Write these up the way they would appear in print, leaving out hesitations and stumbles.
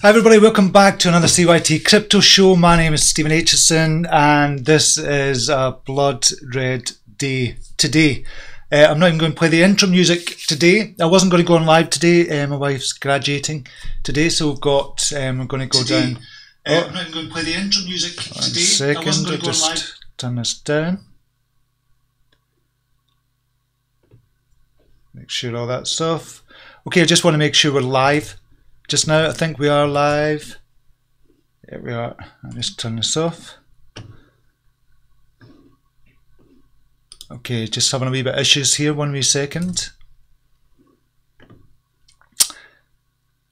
Hi everybody, welcome back to another CYT-Crypto show. My name is Stephen Aitchison and this is a blood red day today. I'm not even going to play the intro music today. I wasn't going to go on live today. My wife's graduating today, so we've got, we're going to go down. I'm not even going to play the intro music today. 1 second, I'll just turn this down. Make sure all that stuff. Okay, I just want to make sure we're live. Just now, I think we are live. There we are. I'll just turn this off. Okay, just having a wee bit of issues here. 1 wee second.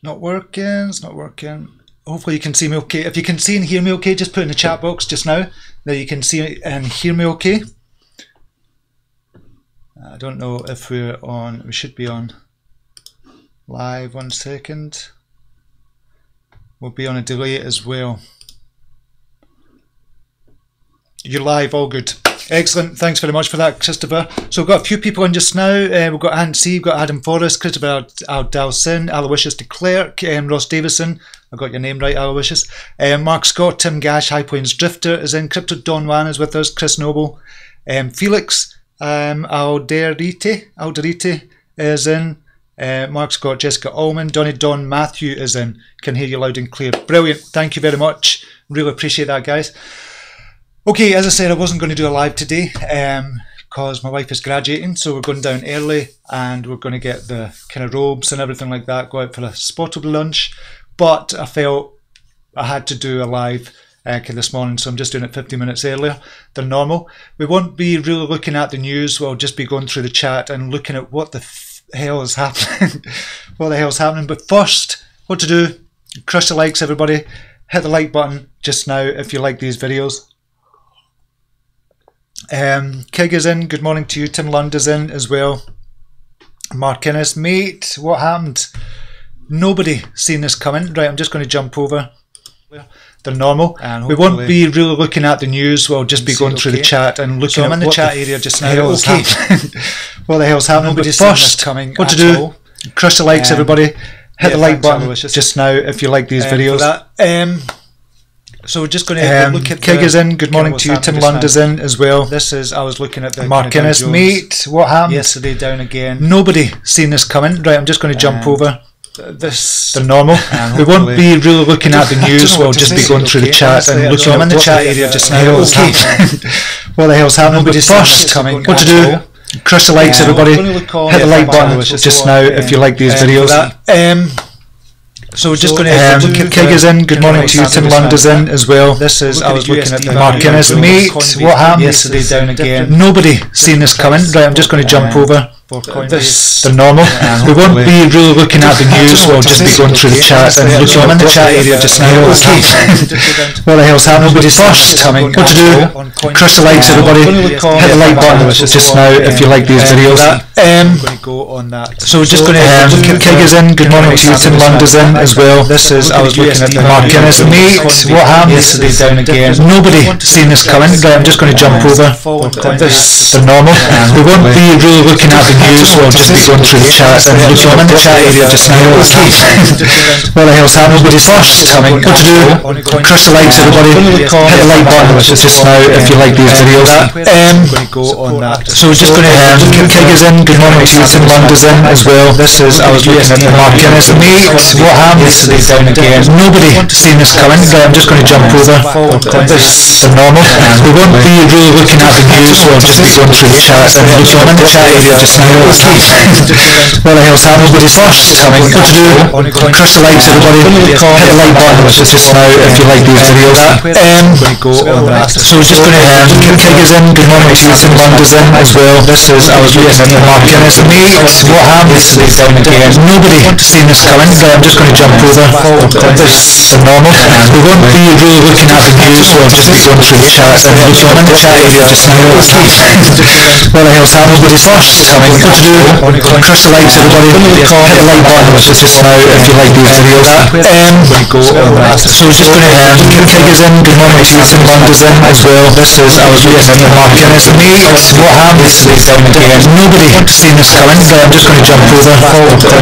Not working. It's not working. Hopefully you can see me okay. If you can see and hear me okay, just put in the chat box just now that you can see and hear me okay. I don't know if we're on. We should be on live. 1 second. We'll be on a delay as well. You're live, all good. Excellent, thanks very much for that, Christopher. So we've got a few people in just now. We've got Ant C, we've got Adam Forrest, Christopher Aldalson, Aloysius de Klerk, Ross Davison. I got your name right, Aloysius. Mark Scott, Tim Gash, High Plains Drifter is in. Crypto Don Juan is with us. Chris Noble, Felix, Alderite is in. Mark Scott, Jessica Allman, Donny Don Matthew is in. Can hear you loud and clear. Brilliant. Thank you very much. Really appreciate that, guys. Okay, as I said, I wasn't going to do a live today because my wife is graduating, so we're going down early and we're going to get the kind of robes and everything like that, go out for a sportable lunch. But I felt I had to do a live this morning, so I'm just doing it 50 minutes earlier than normal. We won't be really looking at the news. We'll just be going through the chat and looking at what the hell is happening. What the hell is happening? But first, what to do? Crush the likes, everybody. Hit the like button just now if you like these videos. Kig is in. Good morning to you. Tim Lund is in as well. Mark Innes, mate, what happened? Nobody seen this coming. Right, I'm just going to jump over the normal. And we won't be really looking at the news. We'll just be going through the chat and looking at the chat area just now. Okay. What the hell's happening? But first, what to do? Crush the likes, everybody. Hit the like button just now if you like these videos. So we're just going to look at Kig is in. Good morning to you. Tim Lund is in as well. This is, I was looking at the Mark Innes, mate, what happened? Yesterday down again. Nobody seen this coming. Right, I'm just going to jump over the normal. We won't be really looking at the news. We'll just be going through the chat and looking at the chat area just now. Okay. What the hell's happening? But first, what to do? Crush the likes, everybody. Hit the like button just now if you like these videos. So we're just going to look at Kig is in. Good morning to you. Tim Lund is in as well. This is, I was looking at the Mark Innes, mate, what happened? Yesterday down again. Nobody seen this coming. Right, I'm just going to jump over the normal. We won't be really looking at the news. We'll just be going through the chat and looking at the chat area just now. Okay. What the hell's happening? But first, what to do? Crush the likes, everybody. Hit the like button just now if you like these videos. So we're just going to look at Kig is in. Good morning to you. Tim Lund is in as well. This is, I was looking at the Mark Innes, mate, what happened? Yesterday down again. Nobody seen this coming. Right, I'm just going to jump over the normal. We won't be really looking at the news. We'll just be going through the chat and looking at the chat area just now. Okay. What the hell's happening? But first, what to do? Crush the likes, everybody. Hit the like button just now if you like these videos. So we're just going to look at Kig is in. Good morning to you. Tim Lund is in as well. This is, I was looking at the Mark Innes, mate, what happened? Yesterday down again. Nobody seen this coming. Right, I'm just going to jump over the normal. We won't be really looking at the news. We'll just be going through the chat and looking at the chat area just now. Okay. What the hell's happening? But first, what to do? Crush the likes, everybody. Hit the like button just now if you like these videos. So we're just going to look at Kig is in. Good morning to you. Tim Lund is in as well. This is, I was looking at the Mark Innes, mate, what happened? Yesterday down again. Nobody seen this coming. Right, I'm just going to jump over the normal. We won't be really looking at the news. We'll just be going through the chat and looking at the chat area just now. Okay. What the hell's happening? But first, what what to do, crush the likes everybody, hit the like button just now if you like these videos. So we're just going to get figures in, good morning to you, some numbers in as well. This is, I was reading in Mark Guinness. What happens, nobody seen this coming, so I'm just going to jump over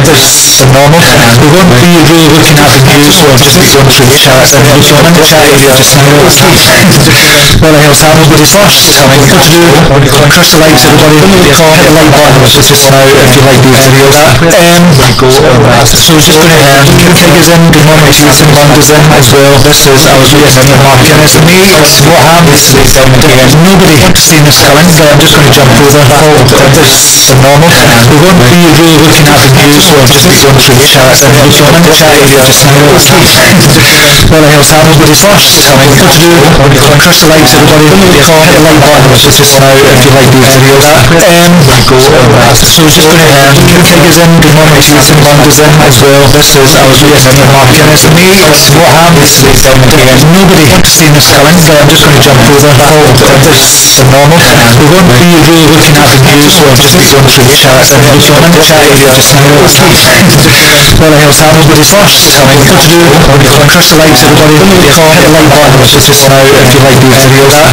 this normal. We won't be really looking at the news, so I'll just be going through the charts and the chat area just now. What the hell's happening with the first? What to do, crush the likes everybody, hit the like button just now if you like these videos. So we're just going to get figures in, good morning to you, some numbers in as well. This is, I was reading in Mark Guinness. What happens, nobody seen this coming, so I'm just going to jump over this normal. We won't be really looking at the news, so I'll just be going through the charts and the chat area just now. What the hell's happening with the first? What to do, crush the likes everybody, hit the like button just now if you like these videos. So we're just going to get figures in, good morning to you, some numbers in as well. This is, I was reading in Mark Guinness. What happens, nobody seen this coming, so I'm just going to jump over this normal. We won't be really looking at the news, so I'll just be going through the charts and the chat area just now. What the hell's happening with the first? What to do, crush the likes everybody, hit the like button just now if you like these videos.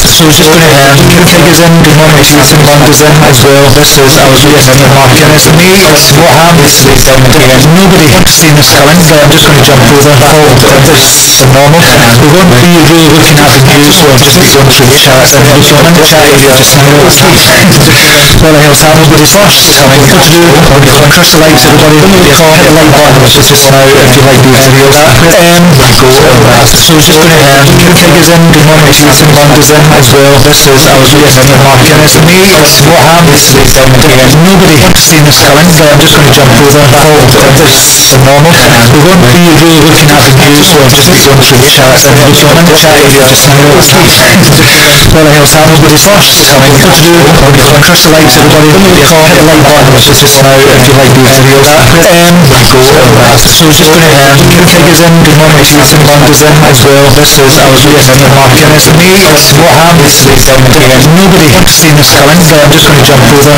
So we're just going to get figures in, good morning to you, some numbers in as well. This is, I was reading in Mark Guinness. What happens, nobody seen this coming, so I'm just going to jump over this normal. We won't be really looking at the news, so I'll just be going through the charts and the chat area just now. What the hell's happening with the first? What to do, crush the likes everybody, hit the like button just now if you like these videos. So we're just going to get figures in, good morning to you, some numbers in as well. This is, I was reading in Mark Guinness. What happens, nobody seen this coming, so I'm just going to jump over this normal. We won't be really looking at the news, so I'll just be going through the charts and the chat area just now. What the hell's happening with the first? What to do, crush the likes everybody, hit the like button just now if you like these videos. So we're just going to get figures in, good morning to you, some numbers in as well. This is, I was reading in Mark Guinness. What happens, nobody seen this coming, so I'm just going to jump over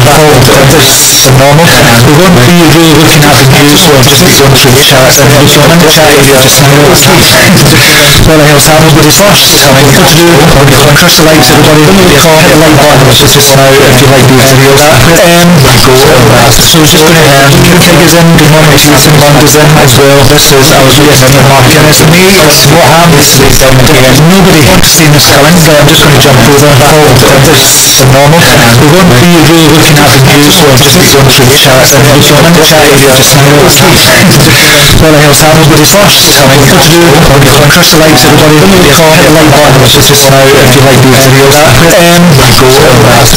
this normal. We won't be really looking at the news, so I'll just be going through the charts and the chat area just now. What the hell's happening with the first? What to do, crush the likes everybody, hit the like button just now if you like these videos. So we're just going to get figures in, good morning to you, some numbers in as well. This is, I was reading in Mark Guinness. What happens, nobody seen this coming, so I'm just going to jump over this normal. We won't be really looking at the news, so I'll just be going through the charts and the chat area just now. What the hell's happening with the first? What to do, crush the likes everybody, hit the like button just now if you like these videos.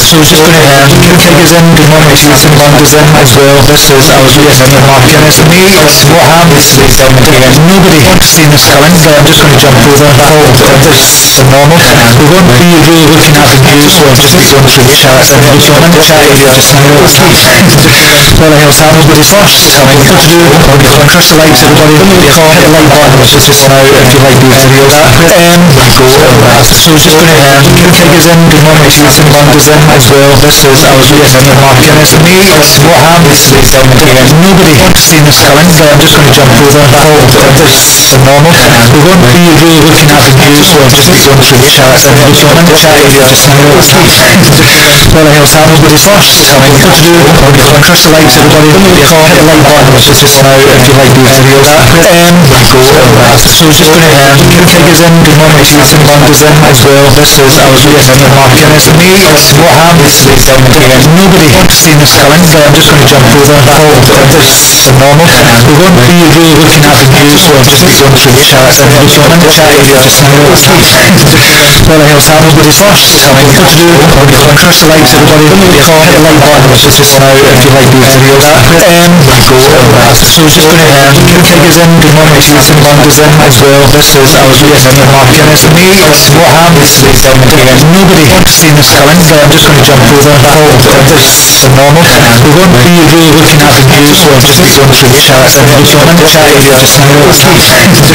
So we're just going to get figures in, good morning to you, some numbers in as well. This is, I was reading in Mark Guinness. What happens, nobody seen this coming, so I'm just going to jump over this normal. We won't be really looking at the news, so I'll just be going through the charts and the chat area just now. What the hell's happening with the first? What to do, crush the likes everybody, hit the like button just now if you like these videos. So we're just going to get figures in, good morning to you, some numbers in as well. This is, I was reading in Mark Guinness. What happens, nobody seen this coming, so I'm just going to jump over this normal. We won't be really looking at the news, so I'll just be going through the charts and the chat area just now. What the hell's happening with the first? What to do, crush the likes everybody, hit the like button just now if you like these videos. So we're just going to get figures in, good morning to you, some numbers in as well. This is, I was reading in Mark Guinness. What happens, nobody seen this coming, so I'm just going to jump over this normal. We won't be really looking at the news, so I'll just be going through the charts and the chat area just now. What the hell's happening with the first? What to do, crush the likes everybody, hit the like button just now if you like these videos. So I was just going to get the figures in. Good morning to you, Tim London's in as well. This is, I was looking at Mark Guinness. Mate, what happened? Nobody seen this coming, so I'm just going to jump over. This is normal. We won't be really looking at the news, so I'll just be going through the charts. So I'm in the chat area just now. What the hell's happened?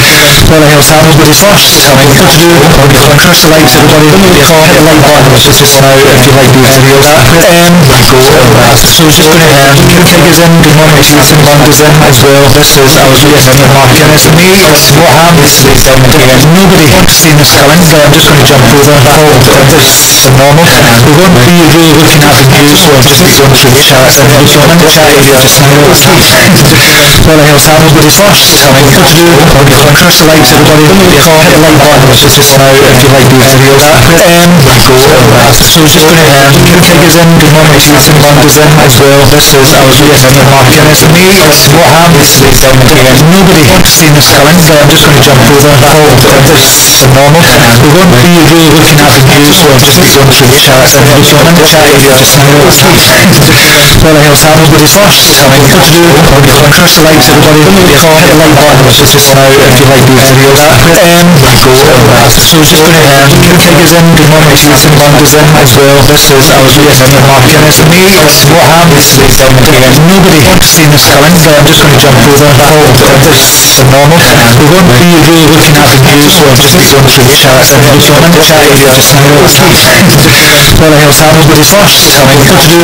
But it's first, what to do, crush the likes, everybody. Hit the like button just now if you like these videos. So I was just going to get the figures in. Good morning to you, Tim London's in as well. This is, I was looking at Mark Guinness. Mate, what happened? Nobody seen this coming, so I'm just going to jump over. This is normal. We won't be really looking at the news, so I'll just be going through the charts. So I'm in the chat area just now. What the hell's happened? But it's first, what to do, crush the likes, everybody. Hit the like button just now if you like these videos. So I was just going to get the figures in. Good morning to you, Tim London's in as well. This is, I was looking at Mark Guinness. Mate, what happened? Nobody seen this coming, so I'm just going to jump over. This is normal. We won't be really looking at the news, so I'll just be going through the charts. So I'm in the chat area just now. What the hell's happened? But it's first, what to do, crush the likes, everybody. Hit the like button just now if you like these videos. So I was just going to get the figures in. Good morning to you, Tim London's in as well. This is, I was looking at Mark Guinness. Mate, what happened? Nobody seen this coming, so I'm just going to jump over. This is normal. We won't be really looking at the news, so I'll just be going through the charts. So I'm in the chat area just now. What the hell's happened? But it's first, what to do,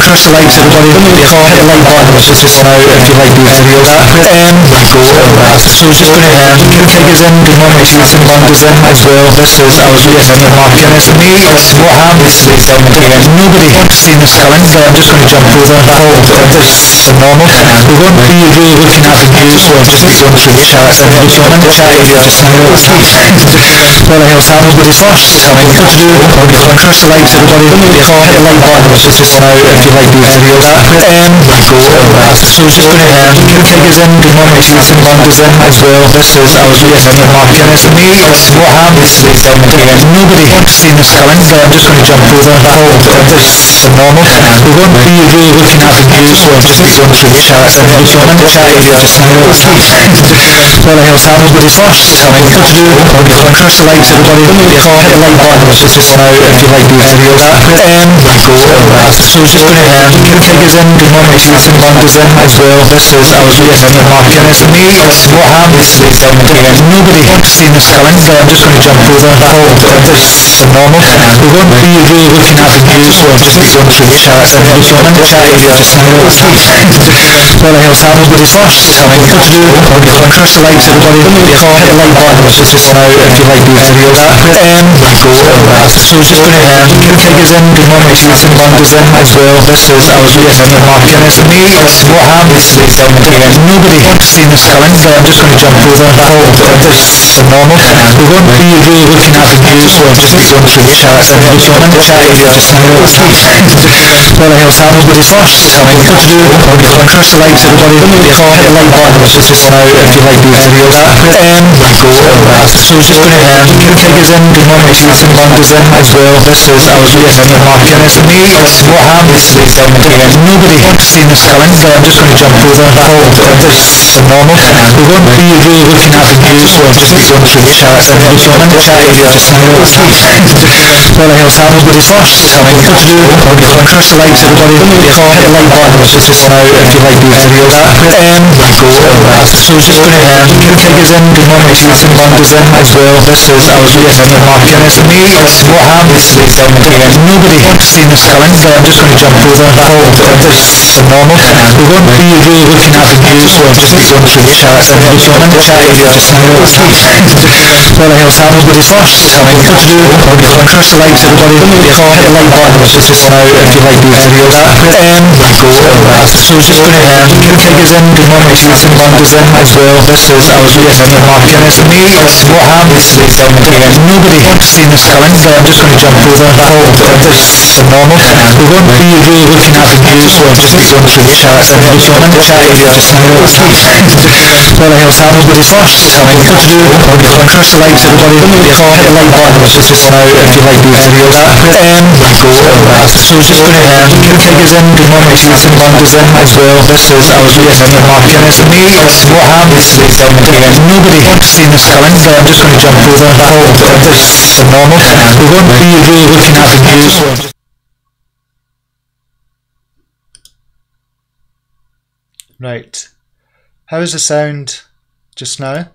crush the likes, everybody. Hit the like button just now if you like these videos. So I was just going to get the figures in. Good morning to you, Tim London's in as well. This is, I was looking at Mark Guinness. Mate, what happened? Nobody seen this coming, so I'm just going to jump over. This is normal. We won't be really looking at the news, so I'll just be going through the charts. So I'm in the chat area just now. What the hell's happened? But it's first, what to do, crush the likes, everybody. Hit the like button just now if you like these videos. So I was just going to get the figures in. Good morning to you, Tim London's in as well. This is, I was looking at Mark Guinness. Mate, what happened? Nobody seen this coming, so I'm just going to jump over. This is normal. We won't be really looking at the news, so I'll just be going through the charts. So I'm in the chat area just now. What the hell's happened? But it's first, what to do, crush the likes, everybody. Hit the like button just now if you like these videos. So I was just going to get the figures in. Good morning to you, Tim London's in as well. This is, I was looking at Mark Guinness. Mate, what happened? Nobody seen this coming, so I'm just going to jump over. This is normal. We won't be really looking at the news, so I'll just be going through the charts. So I'm in the chat area just now. What the hell's happened? But it's first, what to do, crush the likes, everybody. Hit the like button just now if you like these videos. So I was just going to get the figures in. Good morning to you, Tim London's in as well. This is, I was looking at Mark Guinness. Mate, what happened? Nobody seen this coming, so I'm just going to jump over. This is normal. We won't be really looking at the news, so I'll just be going through the charts. So I'm in the chat area just now. What the hell's happened? But it's first, what to do, crush the likes, everybody. Hit the like button just now if you like these videos. So I was just going to get the figures in. Good morning to you, Tim London's in as well. This is, I was looking at Mark Guinness. Mate, what happened? Nobody seen this coming, so I'm just going to jump over. This is normal. We won't be really looking at the news, so I'll just be going through the charts. So I'm in the chat area just now. What the hell's happened? But it's first, what to do, crush the likes, everybody. Hit the like button just now if you like these videos. So I was just going to get the figures in. Good morning to you, Tim London's in as well. This is, I was looking at Mark Guinness. Mate, what happened? Nobody seen this coming, so I'm just going to jump over. This is normal. We won't be really looking at the news, so I'll just be going through the charts. So I'm in the chat area just now. What the hell's happened? But it's first, what to do, crush the likes, everybody. Hit the like button just now if you like these videos. So I was just going to get the figures in. Good morning to you, Tim London's in as well. This is, I was looking at Mark Guinness. Mate, what happened? Nobody seen this coming, so I'm just going to jump over. This is normal. We won't be really looking at the news, so I'll just be going through the charts. So I'm in the chat area just now. What What the hell's happening? Nobody first. What to do? Crush the likes, everybody. Hit the like button just now if you like these videos. So just going to do your figures in. Good morning to you, Tim Lunda's in as well. This is, I was reading in the market. It's me. What happens? Nobody seen this coming, so I'm just going to jump over. This is normal. We won't be really looking at the news. Right. How's the sound just now?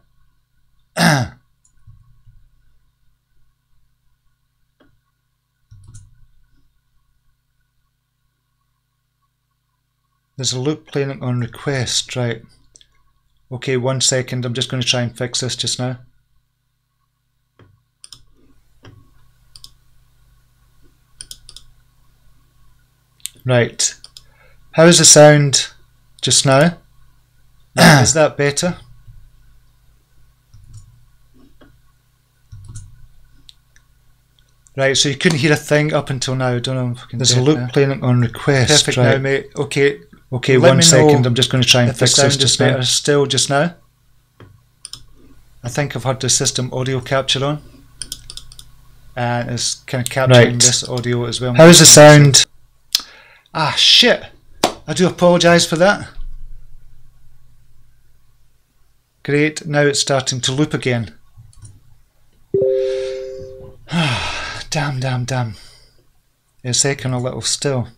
There's a loop playing on request, right. Okay, 1 second, I'm just going to try and fix this just now. Right. How's the sound just now? Is that better? Right, so you couldn't hear a thing up until now. I don't know if I can. There's a loop playing on request. Perfect right now, mate. Okay. Okay, 1 second. I'm just going to try and fix this just now. Still just now. I think I've had the system audio capture on. And it's kind of capturing this audio as well. How's the sound? Ah, shit. I do apologise for that. Great, now it's starting to loop again. Damn. It's taking a little still.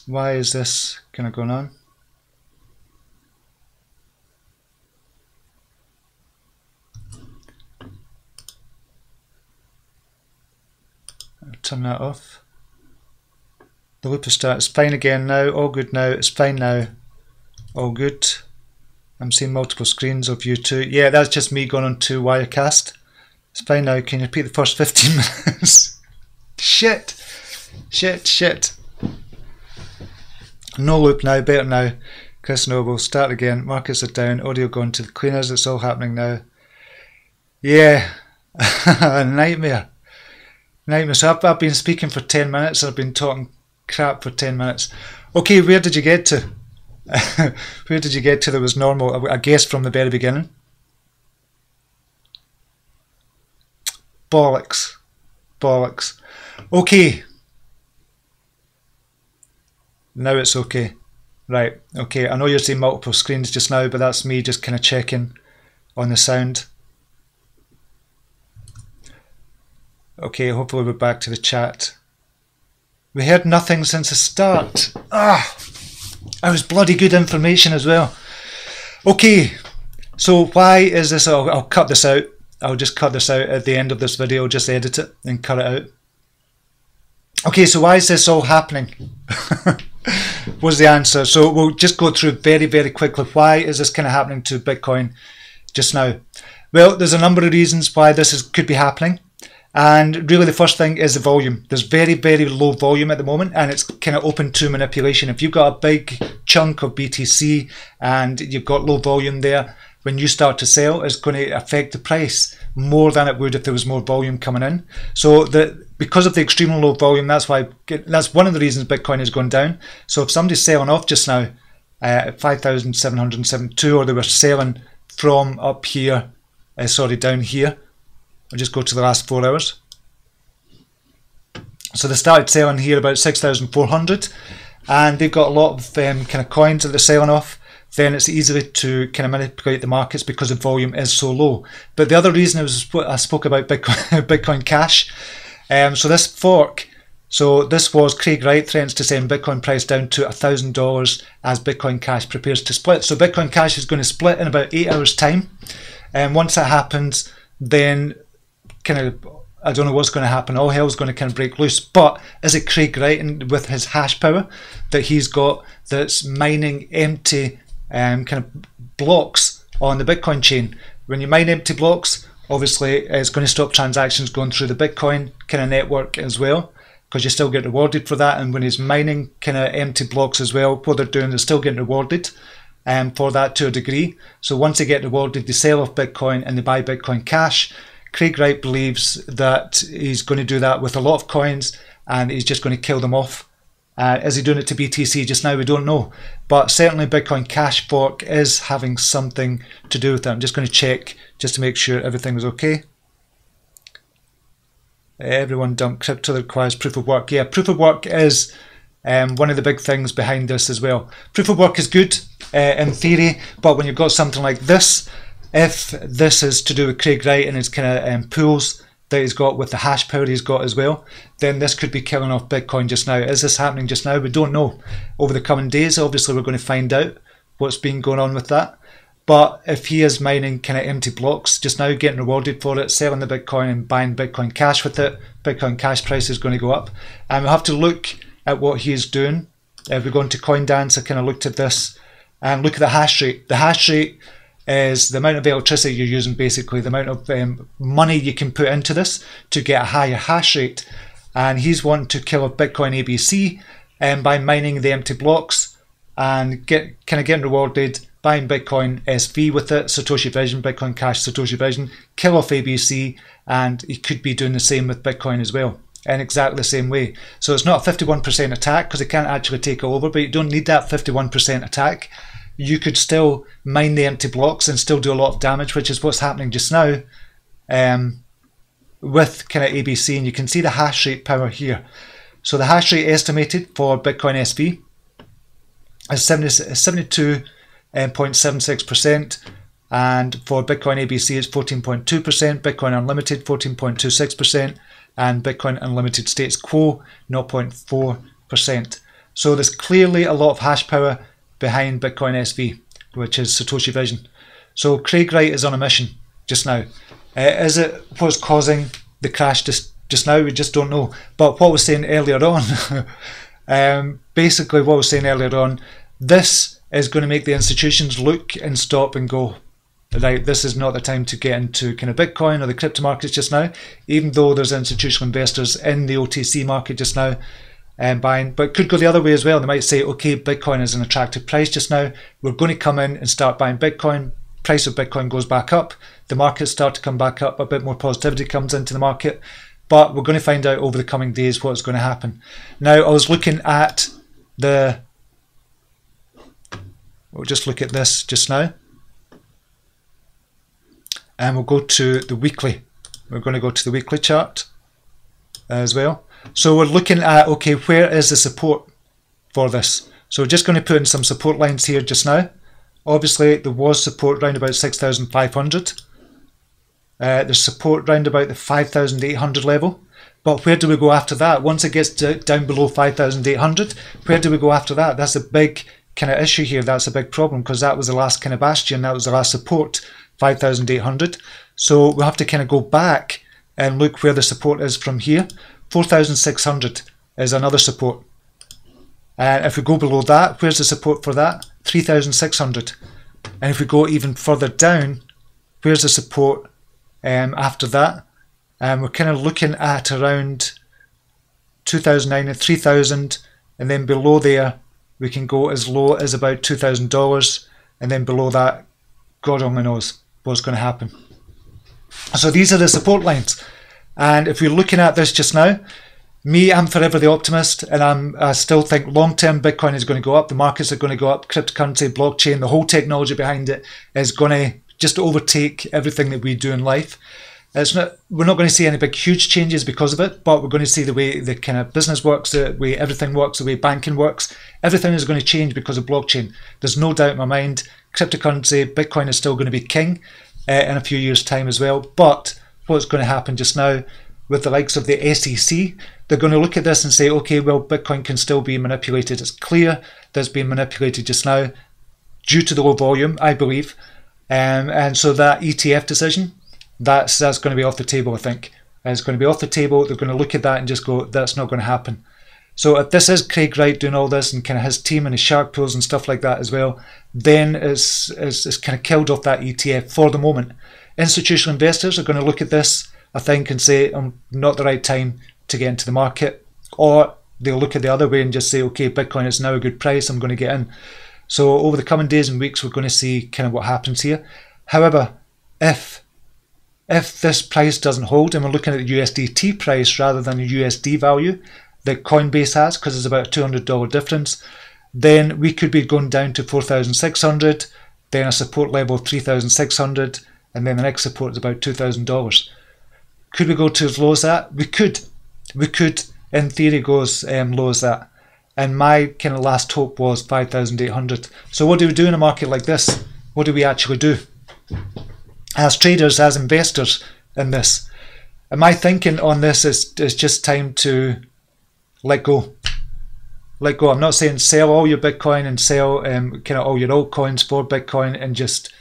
Why is this kind of going on? I'll turn that off. The loop has started. It's fine again now. All good now. It's fine now. All good. I'm seeing multiple screens of you too. Yeah, that's just me going on to Wirecast. It's fine now. Can you repeat the first 15 minutes? Shit. No loop now. Better now. Chris Noble. Start again. Markets are down. Audio going to the cleaners. It's all happening now. Yeah. Nightmare. So I've been speaking for 10 minutes. I've been talking crap for 10 minutes. Okay, where did you get to? Where did you get to that was normal? I guess from the very beginning. Bollocks. Okay. Now it's okay. Right, okay. I know you're seeing multiple screens just now, but that's me just kind of checking on the sound. Okay, hopefully we're back to the chat. We heard nothing since the start. That was bloody good information as well. Okay, so why is this? I'll cut this out. I'll just cut this out at the end of this video, just edit it and cut it out. Okay, so why is this all happening? Was the answer. So we'll just go through very, very quickly. Why is this kind of happening to Bitcoin just now? Well, there's a number of reasons why this could be happening. And really the first thing is the volume. There's very, very low volume at the moment and it's kind of open to manipulation. If you've got a big chunk of BTC and you've got low volume there, when you start to sell, it's going to affect the price more than it would if there was more volume coming in. So because of the extremely low volume, that's one of the reasons Bitcoin is going down. So if somebody's selling off just now at 5,772, or they were selling from up here, down here, I'll just go to the last 4 hours. So they started selling here about 6,400 and they've got a lot of kind of coins that they're selling off. Then it's easy to kind of manipulate the markets because the volume is so low. But the other reason I spoke about Bitcoin Cash. So this fork, this was Craig Wright threatens to send Bitcoin price down to $1,000 as Bitcoin Cash prepares to split. So Bitcoin Cash is going to split in about 8 hours time. And once that happens, then I don't know what's going to happen. All hell's going to kind of break loose. But is it Craig Wright with his hash power that he's got that's mining empty kind of blocks on the Bitcoin chain? When you mine empty blocks, obviously it's going to stop transactions going through the Bitcoin kind of network as well, because you still get rewarded for that. And when he's mining kind of empty blocks as well, what they're doing is still getting rewarded for that to a degree. So once they get rewarded, they sell off Bitcoin and they buy Bitcoin Cash. Craig Wright believes that he's going to do that with a lot of coins and he's just going to kill them off Is he doing it to BTC just now? We don't know. But certainly Bitcoin Cash fork is having something to do with that. I'm just going to check just to make sure everything is okay. Everyone dump crypto that requires proof of work. Yeah, proof of work is one of the big things behind this as well. Proof of work is good in theory, but when you've got something like this, if this is to do with Craig Wright and his kind of pools that he's got with the hash power he's got as well, then this could be killing off Bitcoin just now. Is this happening just now? We don't know. Over the coming days, obviously, we're going to find out what's been going on with that. But if he is mining kind of empty blocks just now, getting rewarded for it, selling the Bitcoin and buying Bitcoin Cash with it, Bitcoin Cash price is going to go up. And we'll have to look at what he is doing. If we go into CoinDance, I kind of looked at this and look at the hash rate. The hash rate is the amount of electricity you're using, basically, the amount of money you can put into this to get a higher hash rate. And he's wanting to kill off Bitcoin ABC by mining the empty blocks and getting rewarded, buying Bitcoin SV with it, Satoshi Vision, Bitcoin Cash, Satoshi Vision, kill off ABC, and he could be doing the same with Bitcoin as well, in exactly the same way. So it's not a 51% attack because he can't actually take it over, but you don't need that 51% attack. You could still mine the empty blocks and still do a lot of damage, which is what's happening just now with kind of ABC, and you can see the hash rate power here. So the hash rate estimated for Bitcoin SV is 72.76%, and for Bitcoin ABC it's 14.2%, Bitcoin Unlimited 14.26%, and Bitcoin Unlimited Status Quo 0.4%. So there's clearly a lot of hash power behind Bitcoin SV, which is Satoshi Vision. So Craig Wright is on a mission just now. Is it what's causing the crash just now? We just don't know. But what I was saying earlier on, basically what I was saying earlier on, this is going to make the institutions look and stop and go, right, this is not the time to get into kind of Bitcoin or the crypto markets just now, even though there's institutional investors in the OTC market just now buying. But it could go the other way as well. They might say, okay, Bitcoin is an attractive price just now, we're going to come in and start buying Bitcoin. Price of Bitcoin goes back up, the markets start to come back up, a bit more positivity comes into the market. But we're going to find out over the coming days what's going to happen. Now, I was looking at we'll just look at this just now, and we'll go to the weekly. We're going to go to the weekly chart as well. So we're looking at, okay, where is the support for this? So we're just going to put in some support lines here just now. Obviously, there was support around about 6,500. There's support around about the 5,800 level. But where do we go after that? Once it gets down below 5,800, where do we go after that? That's a big kind of issue here. That's a big problem because that was the last kind of bastion. That was the last support, 5,800. So we'll have to kind of go back and look where the support is from here. 4,600 is another support. And if we go below that, where's the support for that? 3,600. And if we go even further down, where's the support after that? We're kind of looking at around 2,009 and 3,000, and then below there we can go as low as about $2,000, and then below that, God only knows what's going to happen. So these are the support lines. And if we're looking at this just now, I'm forever the optimist, and I still think long-term Bitcoin is going to go up, the markets are going to go up, cryptocurrency, blockchain, the whole technology behind it is going to just overtake everything that we do in life. We're not going to see any big huge changes because of it, but we're going to see the way the kind of business works, the way everything works, the way banking works. Everything is going to change because of blockchain. There's no doubt in my mind. Cryptocurrency, Bitcoin is still going to be king in a few years' time as well. But what's going to happen just now with the likes of the SEC, they're going to look at this and say, okay, well, Bitcoin can still be manipulated. It's clear that it's being manipulated just now due to the low volume, I believe. And so that ETF decision, that's going to be off the table, I think. It's going to be off the table. They're going to look at that and just go, that's not going to happen. So if this is Craig Wright doing all this and kind of his team and his shark pools and stuff like that as well, then it's kind of killed off that ETF for the moment. Institutional investors are going to look at this, I think, and say, not the right time to get into the market. Or they'll look at the other way and just say, okay, Bitcoin is now a good price, I'm going to get in. So over the coming days and weeks, we're going to see kind of what happens here. However, if this price doesn't hold and we're looking at the USDT price rather than the USD value, that Coinbase has, because there's about a $200 difference, then we could be going down to 4,600, then a support level of 3,600, and then the next support is about $2,000. Could we go to as low as that? We could. We could, in theory, go as low as that. And my kind of last hope was 5,800. So what do we do in a market like this? What do we actually do? As traders, as investors in this, and my thinking on this is just time to let go. Let go. I'm not saying sell all your Bitcoin and sell kind of all your altcoins for Bitcoin and just,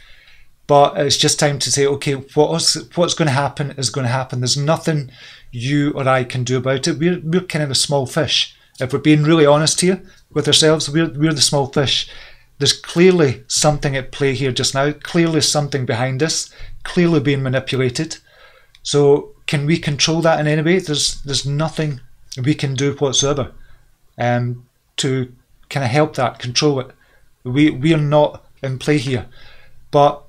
but it's just time to say, okay, what's going to happen is going to happen. There's nothing you or I can do about it. We're kind of a small fish. If we're being really honest here with ourselves, we're the small fish. There's clearly something at play here just now, clearly something behind us, clearly being manipulated. So can we control that in any way? There's nothing we can do whatsoever to kind of help that, control it. We are not in play here. But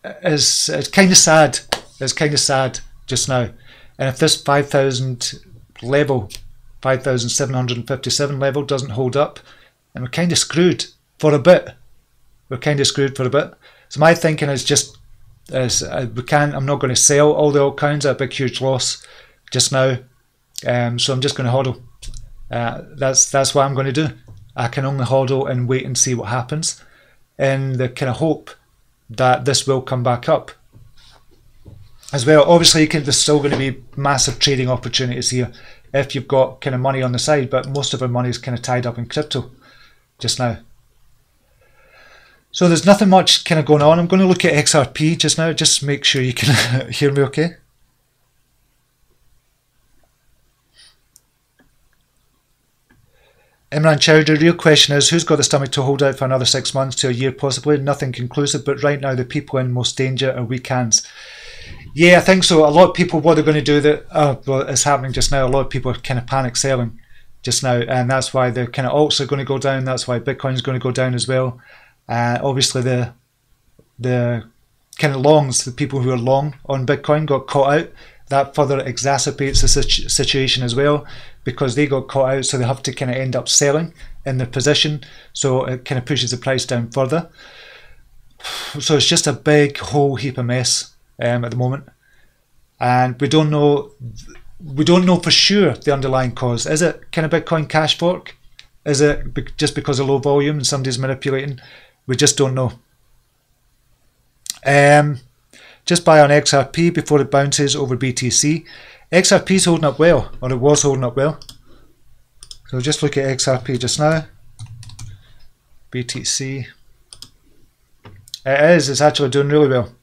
it's kind of sad. It's kind of sad just now. And if this 5,000 level, 5,757 level doesn't hold up, and we're kind of screwed for a bit. We're kind of screwed for a bit. So my thinking is just, I'm not going to sell all the altcoins at a big huge loss just now. So I'm just going to hodl. That's what I'm going to do. I can only hodl and wait and see what happens, in the kind of hope that this will come back up as well. Obviously, there's still going to be massive trading opportunities here if you've got kind of money on the side, but most of our money is kind of tied up in crypto just now. So there's nothing much kind of going on. I'm going to look at XRP just now, just make sure you can hear me okay. Imran Chowdhury, the real question is, who's got the stomach to hold out for another 6 months to a year possibly? Nothing conclusive, but right now the people in most danger are weak hands. Yeah, I think so. A lot of people, what they're going to do, well, it's happening just now, a lot of people are kind of panic selling just now, and that's why the kind of alts are going to go down, that's why Bitcoin is going to go down as well. Obviously the kind of longs, the people who are long on Bitcoin got caught out. That further exacerbates the situation as well, because they got caught out, so they have to kind of end up selling in their position, so it kind of pushes the price down further. So it's just a big whole heap of mess at the moment, and we don't know for sure the underlying cause. Is it kind of Bitcoin cash fork? Is it just because of low volume and somebody's manipulating? We just don't know. Just buy on XRP before it bounces over BTC. XRP is holding up well, or it was holding up well. So just look at XRP just now. BTC. It's actually doing really well.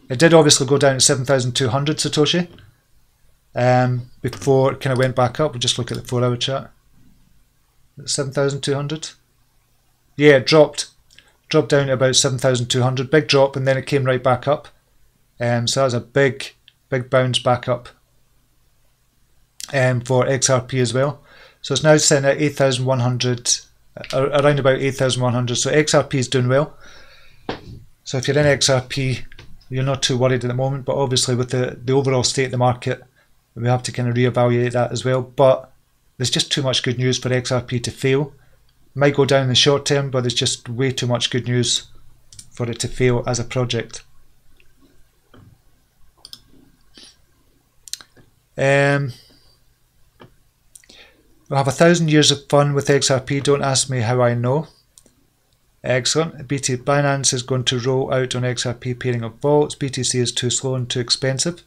It did obviously go down to 7,200 Satoshi before it kind of went back up. We'll just look at the 4-hour chart. 7,200. Yeah, it dropped down to about 7,200. Big drop, and then it came right back up. So that was a big bounce back up for XRP as well. So it's now sitting at 8,100, around about 8,100. So XRP is doing well. So if you're in XRP, you're not too worried at the moment. But obviously with the overall state of the market, we have to kind of reevaluate that as well. But there's just too much good news for XRP to fail. It might go down in the short term, but there's just way too much good news for it to fail as a project. We'll have 1,000 years of fun with XRP. Don't ask me how I know. Excellent. Binance is going to roll out on XRP pairing of vaults. BTC is too slow and too expensive.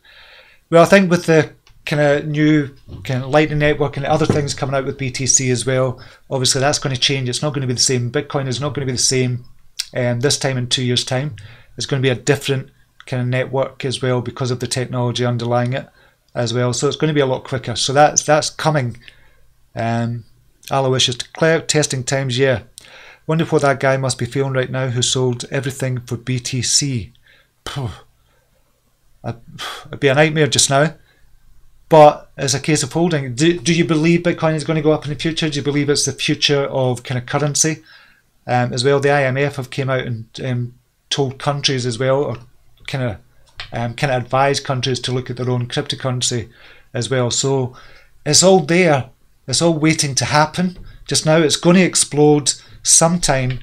Well, I think with the kind of new kind of Lightning Network and other things coming out with BTC as well, obviously that's going to change. It's not going to be the same. Bitcoin is not going to be the same this time in 2 years' time. It's going to be a different kind of network as well because of the technology underlying it as well. So it's going to be a lot quicker. So that's coming. Aloysius Declare, testing times, yeah. Wonder what that guy must be feeling right now who sold everything for BTC. It'd be a nightmare just now. But it's a case of holding. Do you believe Bitcoin is going to go up in the future? Do you believe it's the future of kind of currency as well? The IMF have came out and told countries as well, or kind of advised countries to look at their own cryptocurrency as well. So it's all there. It's all waiting to happen. Just now it's going to explode sometime,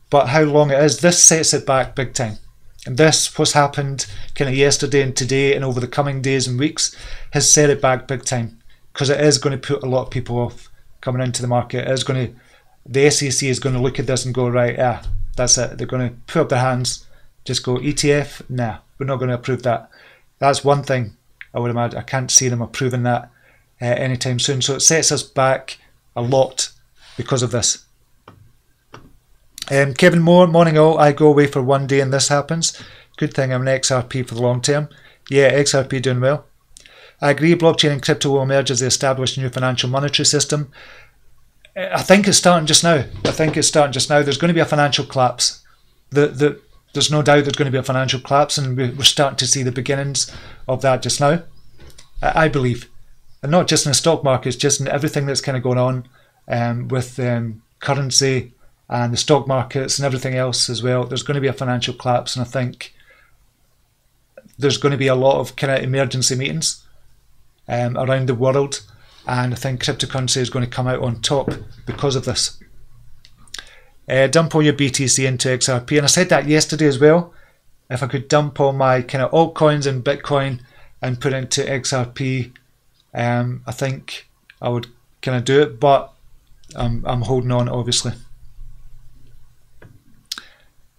but how long it is, this sets it back big time. And this, what's happened kind of yesterday and today and over the coming days and weeks, has set it back big time, because it is going to put a lot of people off coming into the market. It is going to, the SEC is going to look at this and go, right, yeah, that's it. They're going to put up their hands, just go, ETF, nah, we're not going to approve that. That's one thing I would imagine. I can't see them approving that anytime soon. So it sets us back a lot because of this. Kevin Moore, morning all. I go away for one day and this happens. Good thing I'm an XRP for the long term. Yeah, XRP doing well. I agree, blockchain and crypto will emerge as they establish a new financial monetary system. I think it's starting just now. There's going to be a financial collapse. There's no doubt there's going to be a financial collapse, and we're starting to see the beginnings of that just now, I believe. And not just in the stock markets, just in everything that's kind of going on with currency and the stock markets and everything else as well. There's going to be a financial collapse, and I think there's going to be a lot of kind of emergency meetings around the world, and I think cryptocurrency is going to come out on top because of this. Dump all your BTC into XRP, and I said that yesterday as well. If I could dump all my kind of altcoins and Bitcoin and put it into XRP, I think I would kind of do it, but I'm holding on, obviously.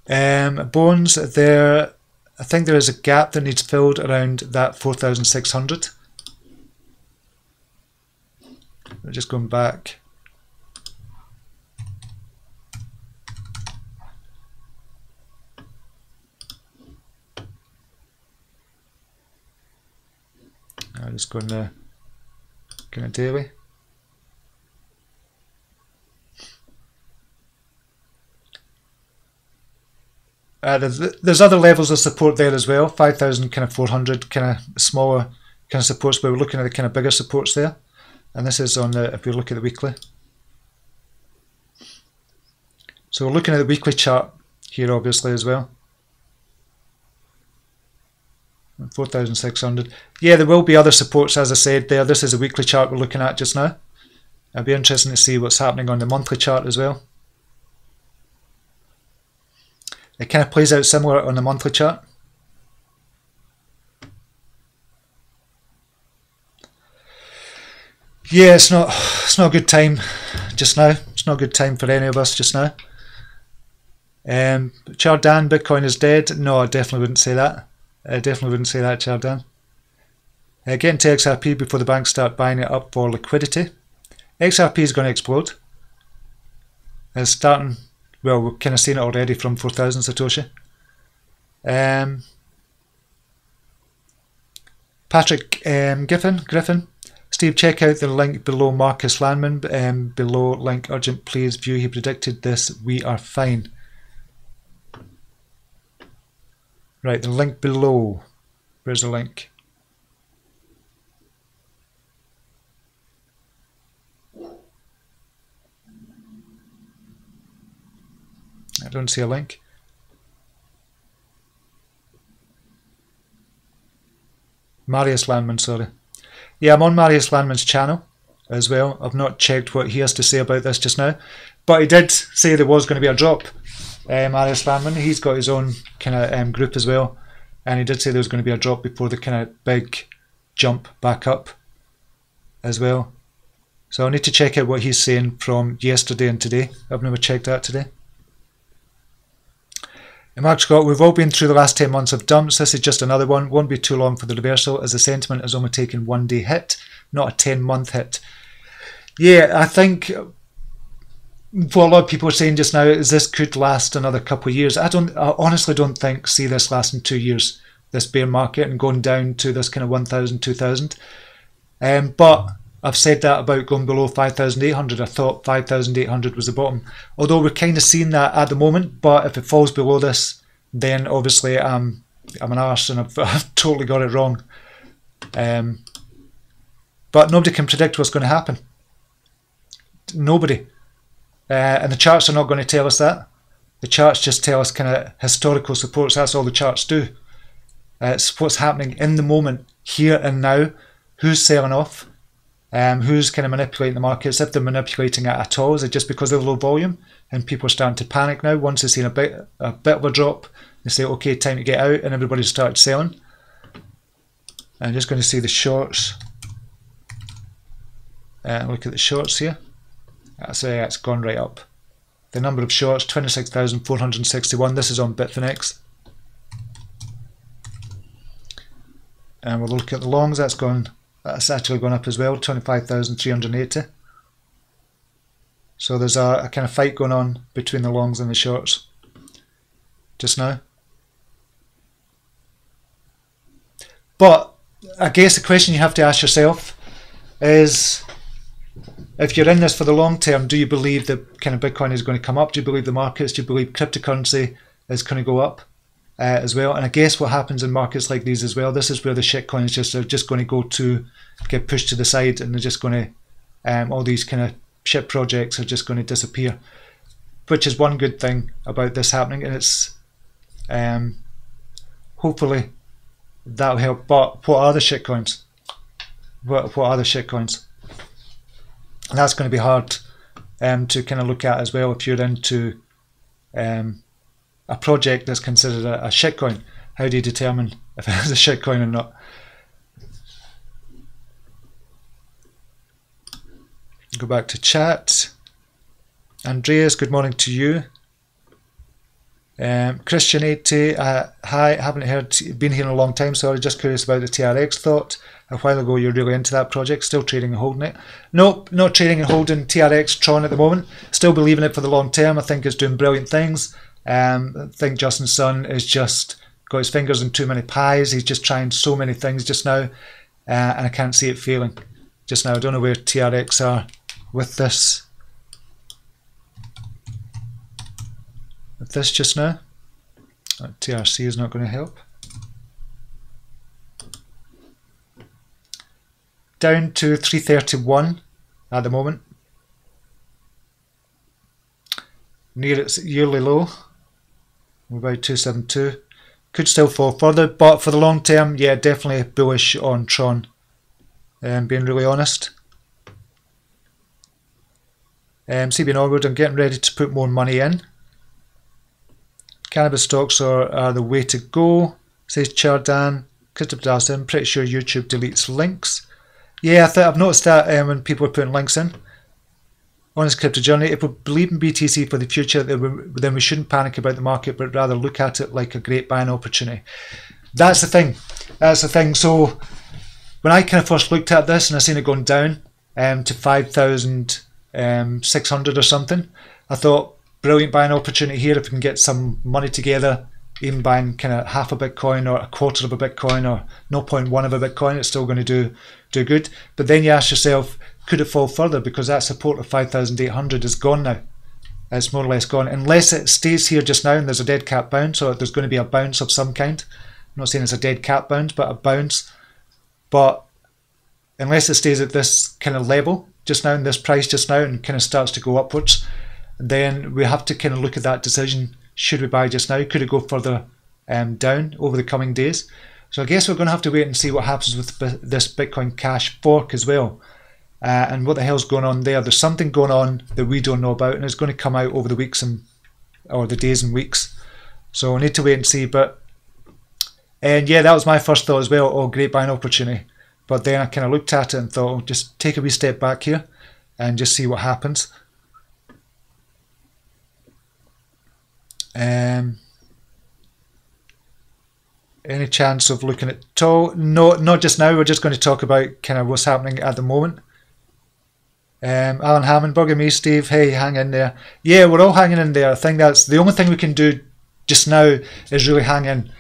Bones, there, I think there is a gap that needs filled around that 4,600. We're just going back. I'm just going to kind of daily. There's other levels of support there as well. 5,000, kind of 400, kind of smaller kind of supports, but we're looking at the kind of bigger supports there. And this is on the, if you look at the weekly. So we're looking at the weekly chart here, obviously, as well. 4,600. Yeah, there will be other supports, as I said there. This is a weekly chart we're looking at just now. It'll be interesting to see what's happening on the monthly chart as well. It kind of plays out similar on the monthly chart. Yeah, it's not a good time just now. It's not a good time for any of us just now. Chardan, Bitcoin is dead. No, I definitely wouldn't say that. I definitely wouldn't say that, Chardan. Get into XRP before the banks start buying it up for liquidity. XRP is going to explode. It's starting, well, we've kind of seen it already from 4,000 Satoshi. Patrick Griffin. Steve, check out the link below Marcus Landman. Below link urgent, please view. He predicted this. We are fine. Right, the link below. Where's the link? I don't see a link. Marius Landman, sorry. Yeah, I'm on Marius Landman's channel as well. I've not checked what he has to say about this just now, but he did say there was going to be a drop. Marius Landman, he's got his own kind of group as well, and he did say there was going to be a drop before the kind of big jump back up as well. So I'll need to check out what he's saying from yesterday and today. I've never checked that today. And Mark Scott, we've all been through the last 10 months of dumps. This is just another one. Won't be too long for the reversal, as the sentiment has only taken one day hit, not a 10-month hit. Yeah, I think what a lot of people are saying just now is this could last another couple of years. I honestly don't see this lasting 2 years, this bear market, and going down to this kind of 1,000, 2,000. But I've said that about going below 5,800. I thought 5,800 was the bottom. Although we're kind of seeing that at the moment, but if it falls below this, then obviously I'm an arse and I've totally got it wrong. But nobody can predict what's going to happen. Nobody. And the charts are not going to tell us that. The charts just tell us kind of historical supports. That's all the charts do. It's what's happening in the moment, here and now. Who's selling off? Who's kind of manipulating the markets? If they're manipulating it at all, is it just because of low volume and people are starting to panic now? Once they've seen a bit of a drop, they say, okay, time to get out, and everybody starts selling. I'm just going to see the shorts. Look at the shorts here. It's gone right up. The number of shorts, 26,461. This is on Bitfinex. And we'll look at the longs. That's actually gone up as well, 25,380. So there's a kind of fight going on between the longs and the shorts just now. But I guess the question you have to ask yourself is, if you're in this for the long term, do you believe that kind of Bitcoin is going to come up? Do you believe the markets? Do you believe cryptocurrency is going to go up as well? And I guess what happens in markets like these as well, this is where the shitcoins are just going to go to get pushed to the side, and they're just going to, all these kind of shit projects are just going to disappear, which is one good thing about this happening, and it's hopefully that'll help. But what are the shitcoins? What are the shitcoins? And that's going to be hard to kind of look at as well if you're into a project that's considered a shitcoin. How do you determine if it is a shitcoin or not? Go back to chat. Andreas, good morning to you. Christian 80, hi, haven't heard, been here in a long time, sorry, just curious about the TRX. Thought a while ago you're really into that project, still trading and holding it. Nope, not trading and holding TRX Tron at the moment, still believing it for the long term. I think it's doing brilliant things. I think Justin Sun is just got his fingers in too many pies. He's just trying so many things just now, and I can't see it failing just now. I don't know where TRX are with this. With this just now. TRC is not going to help. Down to 331 at the moment. Near its yearly low. About 272. Could still fall further, but for the long term, yeah, definitely bullish on Tron. Being really honest. CB Norwood, I'm getting ready to put more money in. Cannabis stocks are the way to go, says Chardan. Christopher, I'm pretty sure YouTube deletes links. Yeah, I've noticed that when people are putting links in. Honest Crypto Journey, if we believe in BTC for the future, then we shouldn't panic about the market, but rather look at it like a great buying opportunity. That's the thing. That's the thing. So when I kind of first looked at this and I seen it going down to 5,600 or something, I thought, brilliant buying opportunity here if we can get some money together, even buying kind of half a Bitcoin or a quarter of a Bitcoin or 0.1 of a Bitcoin, it's still going to do good. But then you ask yourself, could it fall further? Because that support of 5,800 is gone now. It's more or less gone. Unless it stays here just now and there's a dead cat bounce, or there's going to be a bounce of some kind. I'm not saying it's a dead cat bounce, but a bounce. But unless it stays at this kind of level just now, and this price just now, and kind of starts to go upwards, then we have to kind of look at that decision. Should we buy just now? Could it go further down over the coming days? So I guess we're going to have to wait and see what happens with this Bitcoin Cash fork as well. And what the hell's going on there? There's something going on that we don't know about, and it's going to come out over the weeks or the days and weeks. So we need to wait and see. And yeah, that was my first thought as well. Oh, great buying opportunity. But then I kind of looked at it and thought, oh, just take a wee step back here and just see what happens. Any chance of looking at TO? No, not just now. We're just going to talk about kind of what's happening at the moment. Alan Hammond, bugging me, Steve. Hey, hang in there. Yeah, we're all hanging in there. I think that's the only thing we can do just now is really hang in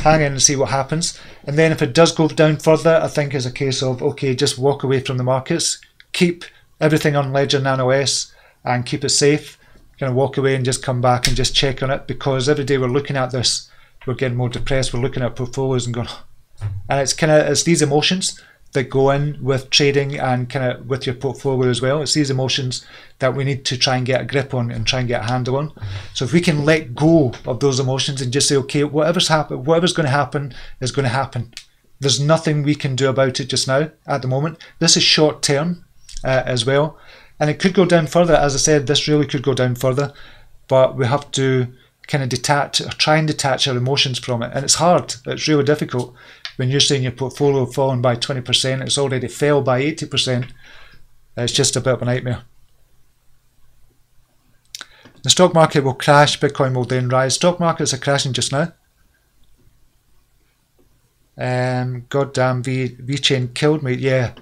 and see what happens. And then if it does go down further, I think it's a case of, okay, just walk away from the markets, keep everything on Ledger Nano S and keep it safe. Kind of walk away and just come back and just check on it, because every day we're looking at this, we're getting more depressed. We're looking at portfolios and going, and it's these emotions that go in with trading and kind of with your portfolio as well. It's these emotions that we need to try and get a grip on and try and get a handle on. So if we can let go of those emotions and just say, okay, whatever's going to happen is going to happen. There's nothing we can do about it just now at the moment. This is short term as well, and it could go down further. As I said, this really could go down further, but we have to kind of detach, or try and detach our emotions from it, and it's hard. It's really difficult when you're seeing your portfolio falling by 20%. It's already fell by 80%. It's just a bit of a nightmare. The stock market will crash, Bitcoin will then rise. Stock markets are crashing just now. Goddamn, VeChain killed me. Yeah,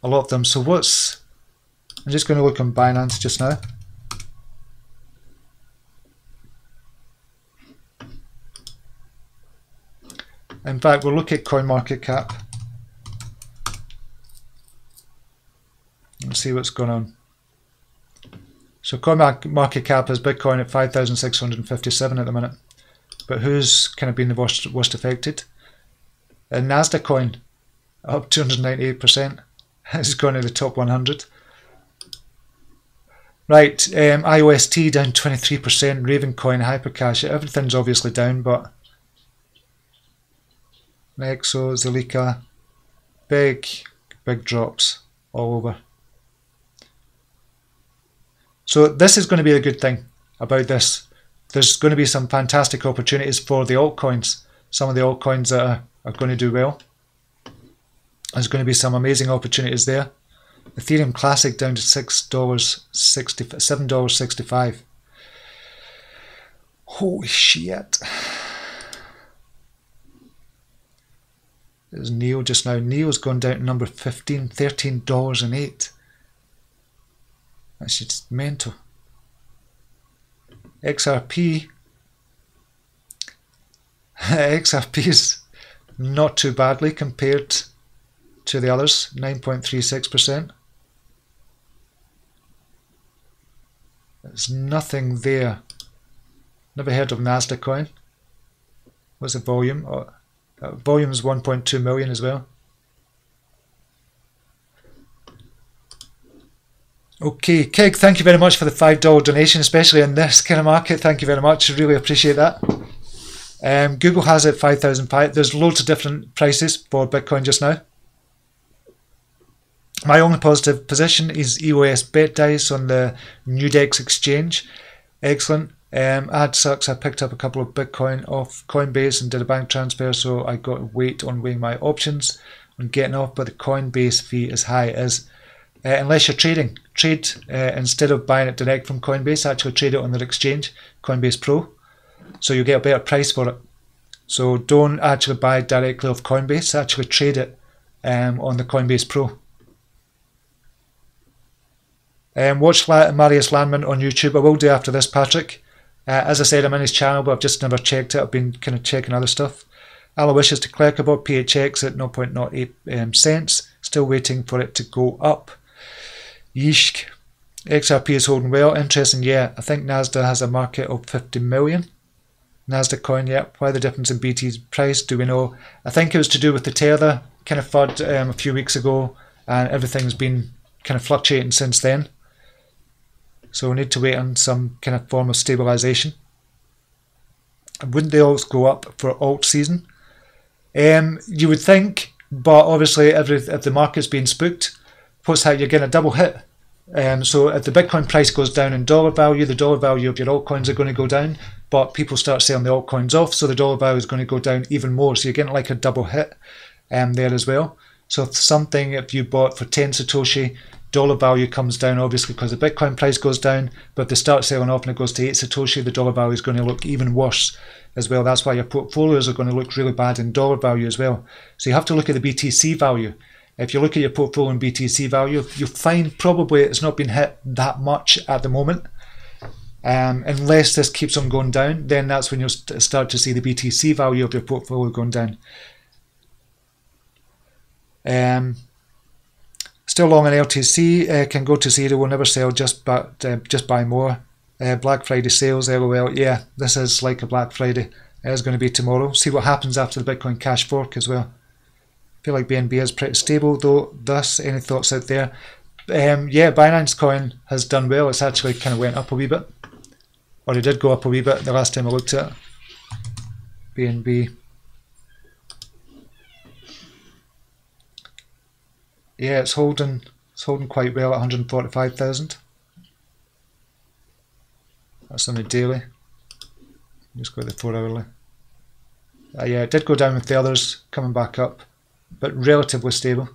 a lot of them. So what's... I'm just going to look on Binance just now. In fact, we'll look at CoinMarketCap and see what's going on. So CoinMarketCap has Bitcoin at 5,657 at the minute. But who's kind of been the worst affected? Nasdaq coin, up 298%. It's gone to the top 100. Right, IOST down 23%. Ravencoin, Hypercash, everything's obviously down, but Nexo, Zilliqa, big drops all over. So this is going to be a good thing about this. There's going to be some fantastic opportunities for the altcoins. Some of the altcoins that are going to do well. There's going to be some amazing opportunities there. Ethereum Classic down to $7.65. Holy shit. There's Neo just now. Neo's gone down to number 15, $13.08. That's just mental. XRP. XRP is not too badly compared to the others, 9.36%. There's nothing there. Never heard of Nasdaq coin. What's the volume? Oh, volume is 1.2 million as well. Okay, Keg, thank you very much for the $5 donation, especially in this kind of market. Thank you very much. I really appreciate that. Google has it 5,005. There's loads of different prices for Bitcoin just now. My only positive position is EOS BetDice on the Nudex exchange. Excellent. Ad sucks. I picked up a couple of Bitcoin off Coinbase and did a bank transfer, so I got to wait on weighing my options on getting off, but the Coinbase fee is high as unless you're trading. Trade instead of buying it direct from Coinbase, actually trade it on their exchange, Coinbase Pro, so you get a better price for it. So don't actually buy directly off Coinbase, actually trade it on the Coinbase Pro. Watch Marius Landman on YouTube. I will do after this, Patrick. As I said, I'm in his channel, but I've just never checked it. I've been kind of checking other stuff. Aloysius de Klerk about PHX at 0.08 cents. Still waiting for it to go up. Yeesh. XRP is holding well. Interesting, yeah. I think Nasdaq has a market of 50 million. Nasdaq coin, yeah. Why the difference in BT's price? Do we know? I think it was to do with the Tether kind of FUD a few weeks ago, and everything's been kind of fluctuating since then. So we need to wait on some kind of form of stabilisation. Wouldn't they all go up for alt season? You would think, but obviously if the market's being spooked, what's how you're getting a double hit. So if the Bitcoin price goes down in dollar value, the dollar value of your altcoins are going to go down, but people start selling the altcoins off, so the dollar value is going to go down even more. So you're getting like a double hit there as well. So if you bought for 10 Satoshi, dollar value comes down obviously because the Bitcoin price goes down, but if they start selling off and it goes to 8 Satoshi, the dollar value is going to look even worse as well. That's why your portfolios are going to look really bad in dollar value as well. So you have to look at the BTC value. If you look at your portfolio in BTC value, you'll find probably it's not been hit that much at the moment. Unless this keeps on going down, then that's when you'll start to see the BTC value of your portfolio going down. Still long on LTC, can go to zero, will never sell, just buy more. Black Friday sales, LOL, yeah, this is like a Black Friday. It's going to be tomorrow. See what happens after the Bitcoin Cash fork as well. Feel like BNB is pretty stable though. Thus, any thoughts out there? Yeah, Binance coin has done well. It's actually kind of went up a wee bit, or it did go up a wee bit the last time I looked at it. BNB. Yeah, it's holding quite well at 145,000. That's on a daily. Just go to the 4 hourly. Yeah, it did go down with the others, coming back up, but relatively stable.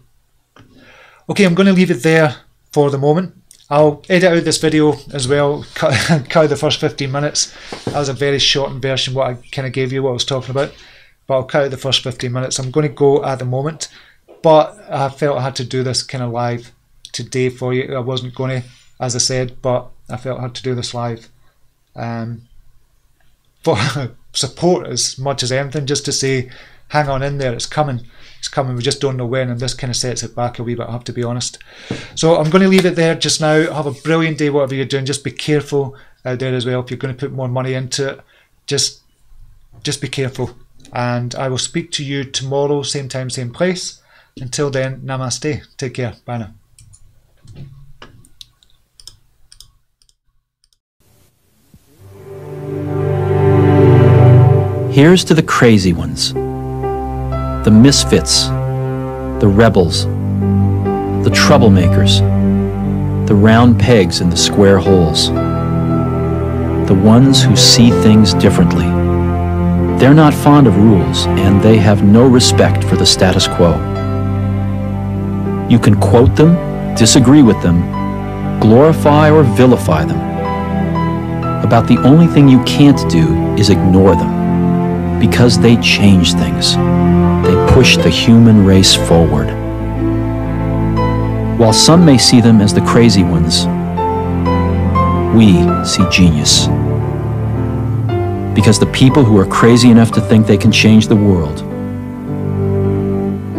Okay, I'm going to leave it there for the moment. I'll edit out this video as well, cut the first 15 minutes. That was a very shortened version, what I kind of gave you, what I was talking about. But I'll cut out the first 15 minutes. I'm going to go at the moment, but I felt I had to do this kind of live today for you. I wasn't going to, as I said, but I felt I had to do this live. For support as much as anything, just to say, hang on in there, it's coming. It's coming, we just don't know when, and this kind of sets it back a wee bit, I have to be honest. So I'm going to leave it there just now. Have a brilliant day, whatever you're doing. Just be careful out there as well. If you're going to put more money into it, just be careful. And I will speak to you tomorrow, same time, same place. Until then, namaste. Take care. Bye now. Here's to the crazy ones, the misfits, the rebels, the troublemakers, the round pegs in the square holes, the ones who see things differently. They're not fond of rules, and they have no respect for the status quo. You can quote them, disagree with them, glorify or vilify them. About the only thing you can't do is ignore them. Because they change things. They push the human race forward. While some may see them as the crazy ones, we see genius. Because the people who are crazy enough to think they can change the world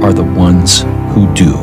are the ones who do.